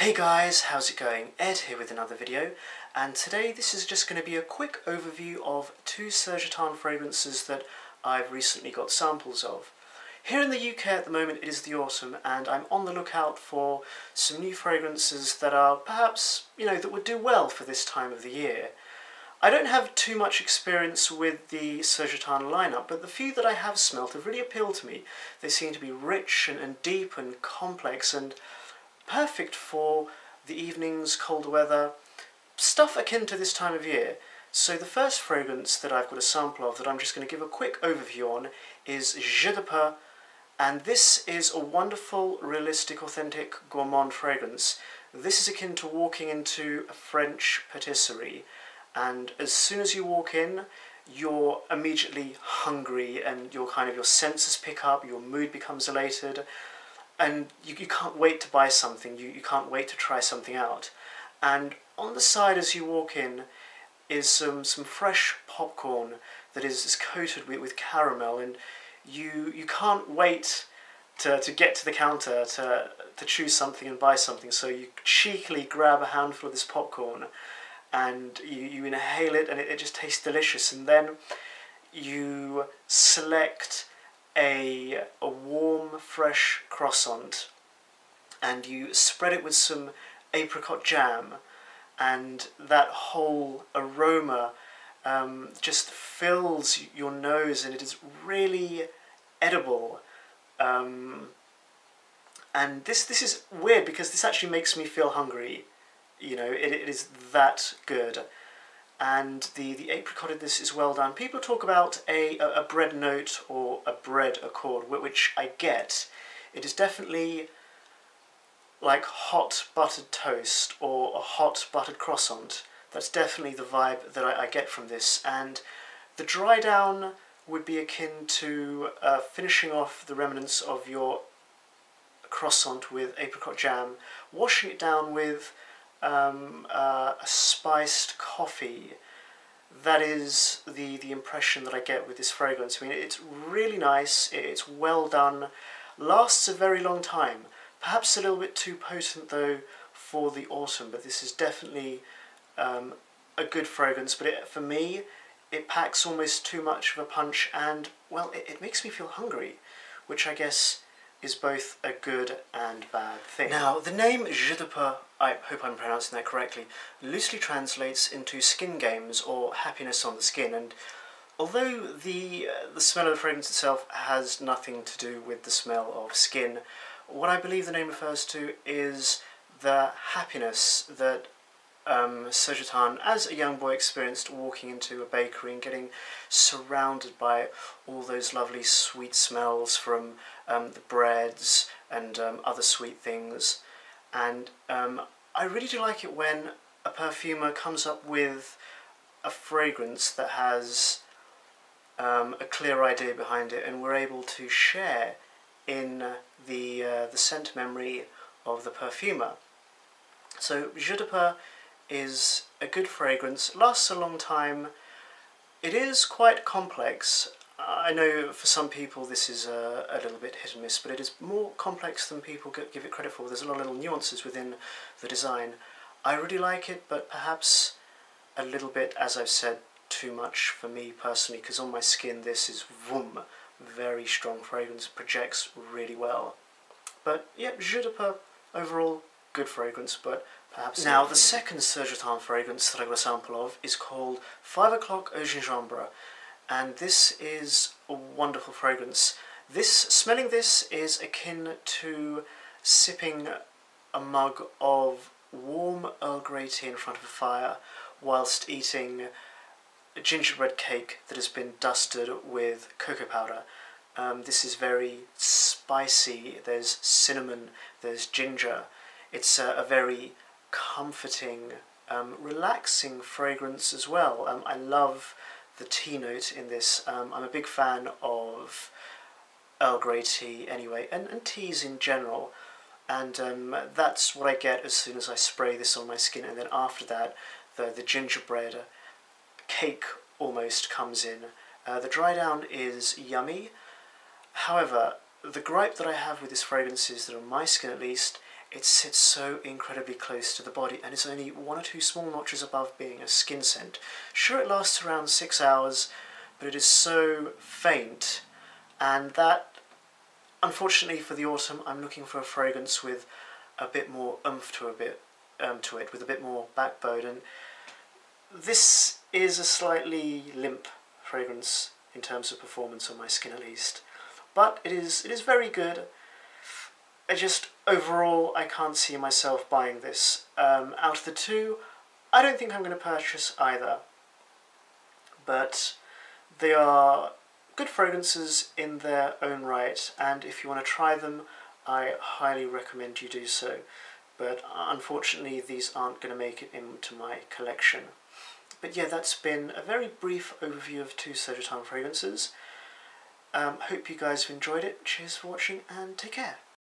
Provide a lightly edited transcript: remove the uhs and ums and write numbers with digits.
Hey guys, how's it going? Ed here with another video, and today this is just going to be a quick overview of two Serge Lutens fragrances that I've recently got samples of. Here in the UK at the moment it is the autumn, and I'm on the lookout for some new fragrances that are perhaps, that would do well for this time of the year. I don't have too much experience with the Serge Lutens lineup, but the few that I have smelt have really appealed to me. They seem to be rich and deep and complex and perfect for the evenings, cold weather, stuff akin to this time of year. So the first fragrance that I've got a sample of that I'm just going to give a quick overview on is Jeux de Peau, and this is a wonderful, realistic, authentic gourmand fragrance. This is akin to walking into a French patisserie, and as soon as you walk in, you're immediately hungry and your senses pick up, your mood becomes elated, and you can't wait to buy something, you can't wait to try something out. And on the side as you walk in is some fresh popcorn that is coated with caramel, and you can't wait to get to the counter to choose something and buy something, so you cheekily grab a handful of this popcorn and you inhale it, and it just tastes delicious. And then you select a warm, fresh croissant, and you spread it with some apricot jam, and that whole aroma just fills your nose, and it is really edible. And this is weird because this actually makes me feel hungry. It is that good. And the apricot in this is well done. People talk about a bread note or a bread accord, which I get. It is definitely like hot buttered toast or a hot buttered croissant. That's definitely the vibe that I get from this. And the dry down would be akin to finishing off the remnants of your croissant with apricot jam, washing it down with a spiced coffee. That is the impression that I get with this fragrance. I mean, it's really nice, it's well done, lasts a very long time. Perhaps a little bit too potent though for the autumn, but this is definitely a good fragrance. But for me, it packs almost too much of a punch, and well, it makes me feel hungry, which I guess is both a good and bad thing. Now, the name Jeux de Peau, I hope I'm pronouncing that correctly, loosely translates into skin games or happiness on the skin, and although the smell of the fragrance itself has nothing to do with the smell of skin, what I believe the name refers to is the happiness that Serge Lutens, as a young boy, experienced walking into a bakery and getting surrounded by all those lovely sweet smells from the breads and other sweet things. And I really do like it when a perfumer comes up with a fragrance that has a clear idea behind it, and we're able to share in the scent memory of the perfumer. So Jeux de Peau is a good fragrance, lasts a long time. It is quite complex. I know for some people this is a little bit hit and miss, but it is more complex than people give it credit for. There's a lot of little nuances within the design. I really like it, but perhaps a little bit, as I've said, too much for me personally, because on my skin this is very strong fragrance, projects really well. But yeah, Jeux de Peau, overall, good fragrance, but perhaps... Now, the second Serge Lutens fragrance that I got a sample of is called 5 o'clock au gingembre, and this is a wonderful fragrance. Smelling this is akin to sipping a mug of warm Earl Grey tea in front of a fire whilst eating a gingerbread cake that has been dusted with cocoa powder. This is very spicy, there's cinnamon, there's ginger. It's a very comforting, relaxing fragrance as well. I love the tea note in this. I'm a big fan of Earl Grey tea anyway, and teas in general, and that's what I get as soon as I spray this on my skin, and then after that the gingerbread cake almost comes in. The dry down is yummy. However, the gripe that I have with this fragrance is that on my skin at least, it sits so incredibly close to the body, and it's only 1 or 2 small notches above being a skin scent. Sure, it lasts around 6 hours, but it is so faint, and that, unfortunately for the autumn, I'm looking for a fragrance with a bit more oomph to it, with a bit more backbone, and this is a slightly limp fragrance in terms of performance on my skin, at least. But it is very good. Overall, I can't see myself buying this. Out of the two, I don't think I'm going to purchase either. But they are good fragrances in their own right, and if you want to try them, I highly recommend you do so. But unfortunately, these aren't going to make it into my collection. But yeah, that's been a very brief overview of 2 Serge Lutens fragrances. Hope you guys have enjoyed it. Cheers for watching, and take care.